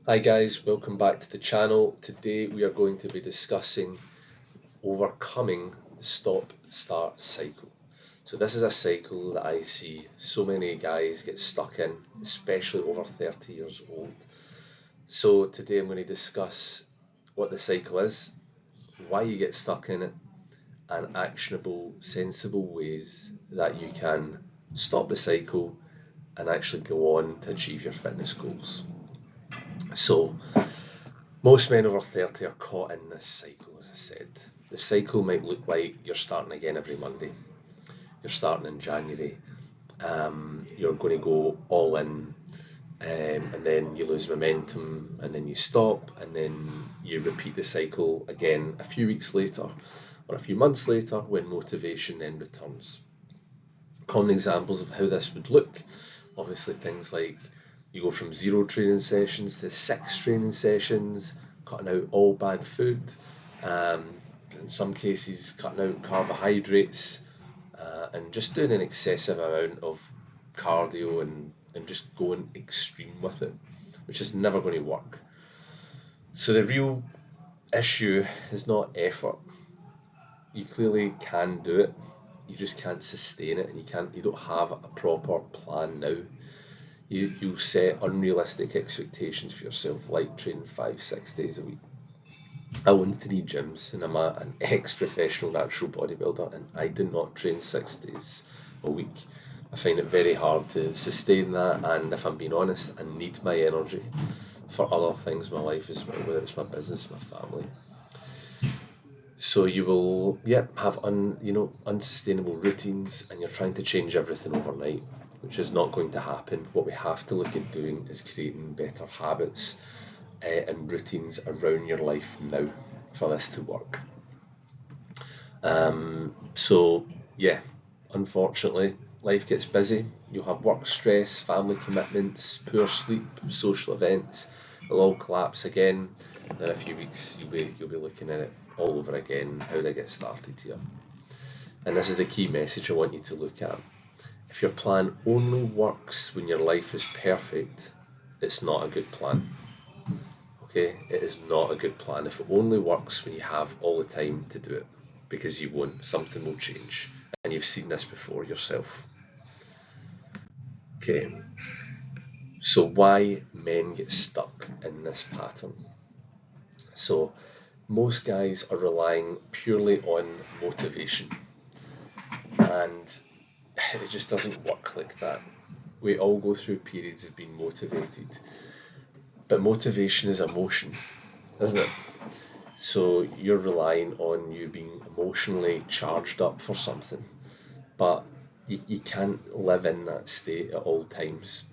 Hi guys, welcome back to the channel. Today we are going to be discussing overcoming the stop-start cycle. So this is a cycle that I see so many guys get stuck in, especially over 30 years old. So today I'm going to discuss what the cycle is, why you get stuck in it, and actionable, sensible ways that you can stop the cycle and actually go on to achieve your fitness goals. So most men over 30 are caught in this cycle, as I said. The cycle might look like you're starting again every Monday. You're starting in January. You're going to go all in, and then you lose momentum, and then you stop, and then you repeat the cycle again a few weeks later or a few months later when motivation then returns. Common examples of how this would look, obviously things like you go from 0 training sessions to 6 training sessions, cutting out all bad food, in some cases cutting out carbohydrates, and just doing an excessive amount of cardio and just going extreme with it, which is never going to work. So the real issue is not effort. You clearly can do it, you just can't sustain it, and you don't have a proper plan now. You set unrealistic expectations for yourself, like training 5-6 days a week. I own 3 gyms and I'm an ex-professional natural bodybuilder, and I do not train 6 days a week. I find it very hard to sustain that, and if I'm being honest, I need my energy for other things in my life as well, whether it's my business, my family. So you will have unsustainable routines, and you're trying to change everything overnight, which is not going to happen. What we have to look at doing is creating better habits and routines around your life now for this to work. Unfortunately, life gets busy. You'll have work stress, family commitments, poor sleep, social events. It'll all collapse again. In a few weeks, you'll be looking at it all over again. How to get started here. And this is the key message I want you to look at. If your plan only works when your life is perfect, it's not a good plan. Okay, it is not a good plan. If it only works when you have all the time to do it, because you won't, something will change, and you've seen this before yourself. Okay, so why men get stuck in this pattern? So most guys are relying purely on motivation, and it just doesn't work like that. We all go through periods of being motivated, but motivation is emotion, isn't it? So you're relying on you being emotionally charged up for something, but you can't live in that state at all times.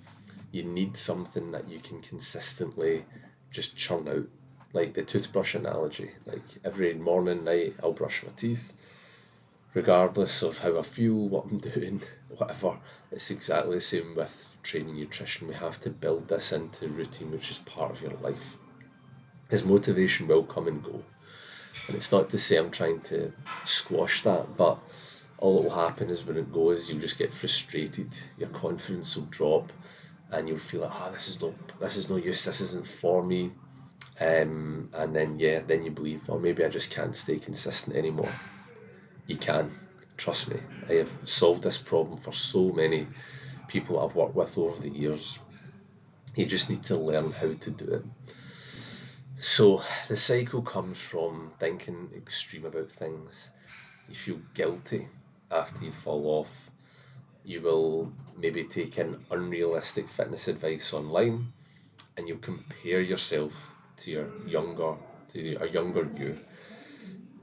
You need something that you can consistently just churn out. Like the toothbrush analogy, like every morning, night, I'll brush my teeth, regardless of how I feel, what I'm doing, whatever. It's exactly the same with training nutrition. We have to build this into routine, which is part of your life. Because motivation will come and go. And it's not to say I'm trying to squash that, but all that will happen is when it goes, you'll just get frustrated, your confidence will drop, and you'll feel like, this is no use, this isn't for me. And then you believe, maybe I just can't stay consistent anymore. You can, trust me. I have solved this problem for so many people I've worked with over the years. You just need to learn how to do it. So the cycle comes from thinking extreme about things. You feel guilty after you fall off. You will maybe take in unrealistic fitness advice online, and you'll compare yourself to a younger you.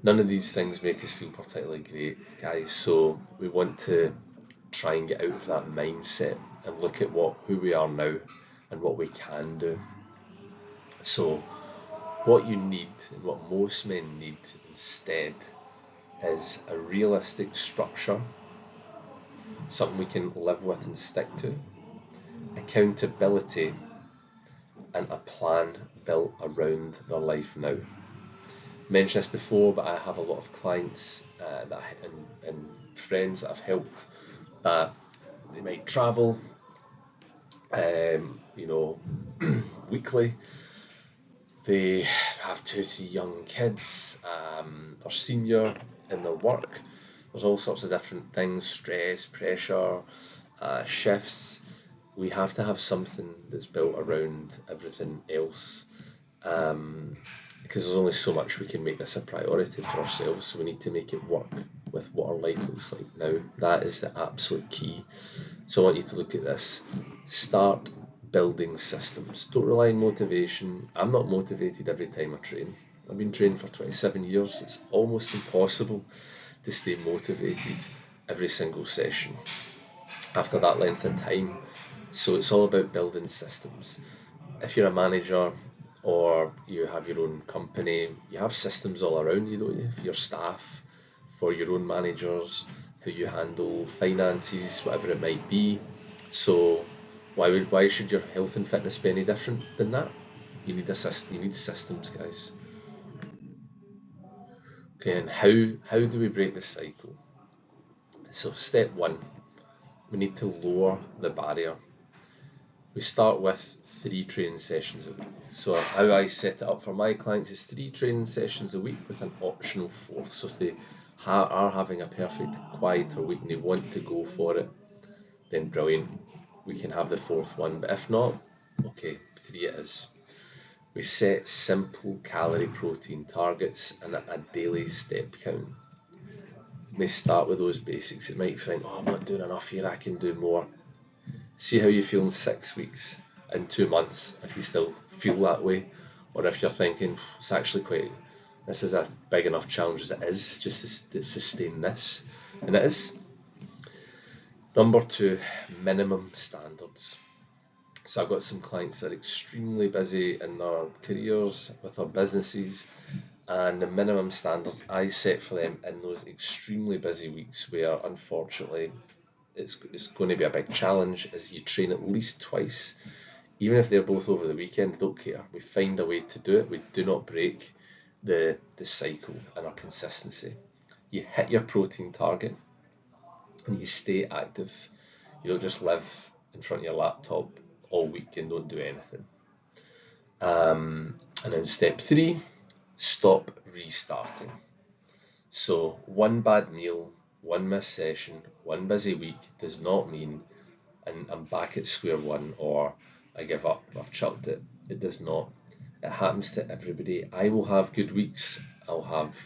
None of these things make us feel particularly great, guys, so we want to try and get out of that mindset and look at who we are now and what we can do. So what you need, and what most men need instead, is a realistic structure, something we can live with and stick to, accountability, and a plan built around their life now. I mentioned this before, but I have a lot of clients and friends that I've helped that they might travel, weekly, they have 2, 3 young kids, they're senior in their work. There's all sorts of different things, stress, pressure, shifts. We have to have something that's built around everything else, because there's only so much we can make this a priority for ourselves, so we need to make it work with what our life looks like now. That is the absolute key. So I want you to look at this. Start building systems. Don't rely on motivation. I'm not motivated every time I train. I've been training for 27 years. It's almost impossible to stay motivated every single session after that length of time. So it's all about building systems. If you're a manager or you have your own company, you have systems all around you, don't you? For your staff, for your own managers, how you handle finances, whatever it might be. So why should your health and fitness be any different than that? You need a system. You need systems, guys. Okay, and how do we break this cycle? So step one, we need to lower the barrier. We start with 3 training sessions a week. So how I set it up for my clients is 3 training sessions a week with an optional 4th. So if they are having a perfect quieter week and they want to go for it, then brilliant, we can have the 4th one. But if not, okay, 3 it is. We set simple calorie protein targets and a daily step count. You may start with those basics. It might think, oh, I'm not doing enough here, I can do more. See how you feel in 6 weeks, in 2 months, if you still feel that way, or if you're thinking this is a big enough challenge as it is, just to sustain this, and it is. Number 2, minimum standards. So I've got some clients that are extremely busy in their careers, with their businesses, and the minimum standards I set for them in those extremely busy weeks where unfortunately it's going to be a big challenge is you train at least twice. Even if they're both over the weekend, don't care. We find a way to do it. We do not break the cycle and our consistency. You hit your protein target and you stay active. You don't just live in front of your laptop all week and don't do anything. And then step 3, stop restarting. So one bad meal, one missed session, one busy week does not mean I'm back at square one or I give up, I've chucked it. It does not. It happens to everybody. I will have good weeks, I'll have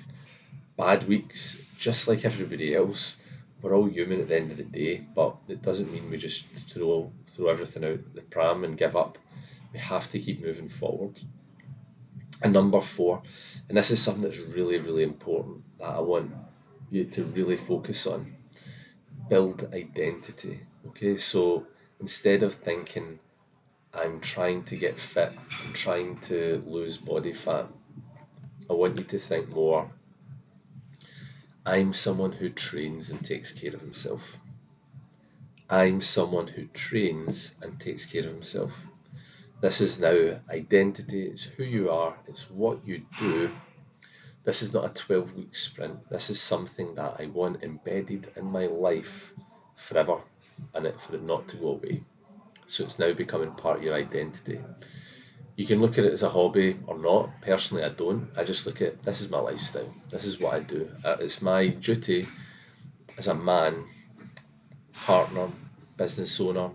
bad weeks, just like everybody else. We're all human at the end of the day, but it doesn't mean we just throw everything out the pram and give up. We have to keep moving forward. And number 4, and this is something that's really, really important that I want you to really focus on, build identity. Okay, so instead of thinking I'm trying to get fit, I'm trying to lose body fat, I want you to think more, I'm someone who trains and takes care of himself. I'm someone who trains and takes care of himself. This is now identity, it's who you are, it's what you do. This is not a 12-week sprint. This is something that I want embedded in my life forever and for it not to go away. So it's now becoming part of your identity. You can look at it as a hobby or not. Personally, I don't. I just look at this is my lifestyle. This is what I do. It's my duty as a man, partner, business owner,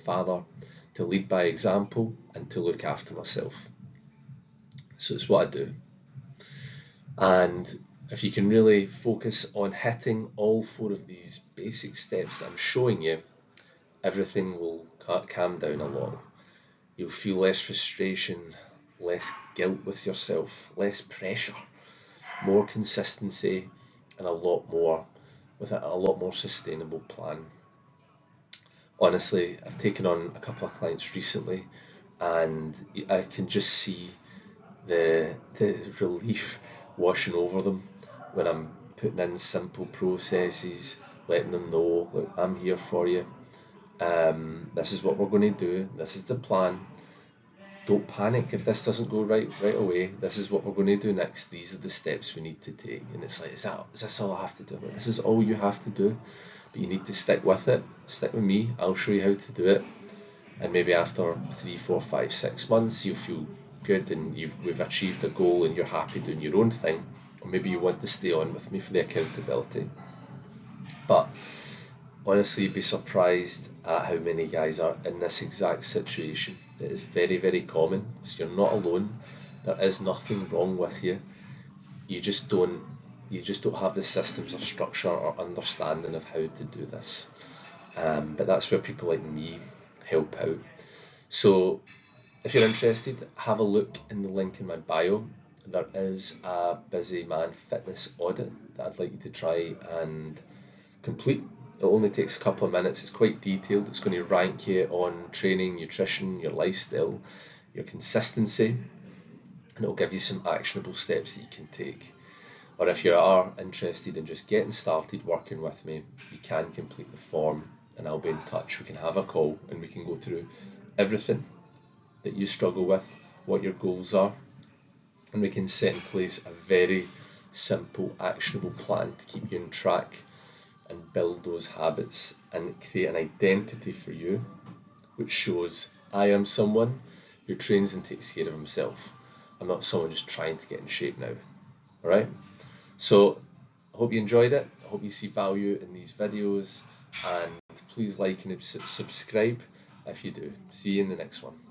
father, to lead by example and to look after myself. So it's what I do. And if you can really focus on hitting all 4 of these basic steps that I'm showing you, everything will calm down a lot. You'll feel less frustration, less guilt with yourself, less pressure, more consistency, and a lot more sustainable plan. Honestly, I've taken on a couple of clients recently and I can just see the relief washing over them when I'm putting in simple processes, letting them know, look, I'm here for you. This is what we're going to do. This is the plan. Don't panic if this doesn't go right away. This is what we're going to do next. These are the steps we need to take. And it's like, is this all I have to do? Like, this is all you have to do, but you need to stick with it. Stick with me. I'll show you how to do it. And maybe after 3, 4, 5, 6 months, you'll feel good and we've achieved a goal and you're happy doing your own thing, or maybe you want to stay on with me for the accountability. But honestly, you'd be surprised at how many guys are in this exact situation. It is very, very common. So you're not alone. There is nothing wrong with you. You just don't have the systems or structure or understanding of how to do this. But that's where people like me help out. So if you're interested, have a look in the link in my bio. There is a Busy Man fitness audit that I'd like you to try and complete. It only takes a couple of minutes. It's quite detailed. It's going to rank you on training, nutrition, your lifestyle, your consistency, and it'll give you some actionable steps that you can take. Or if you are interested in just getting started working with me, you can complete the form and I'll be in touch. We can have a call and we can go through everything that you struggle with, what your goals are, and we can set in place a very simple, actionable plan to keep you on track and build those habits and create an identity for you which shows I am someone who trains and takes care of himself. I'm not someone just trying to get in shape now. Alright? So I hope you enjoyed it. I hope you see value in these videos, and please like and subscribe if you do. See you in the next one.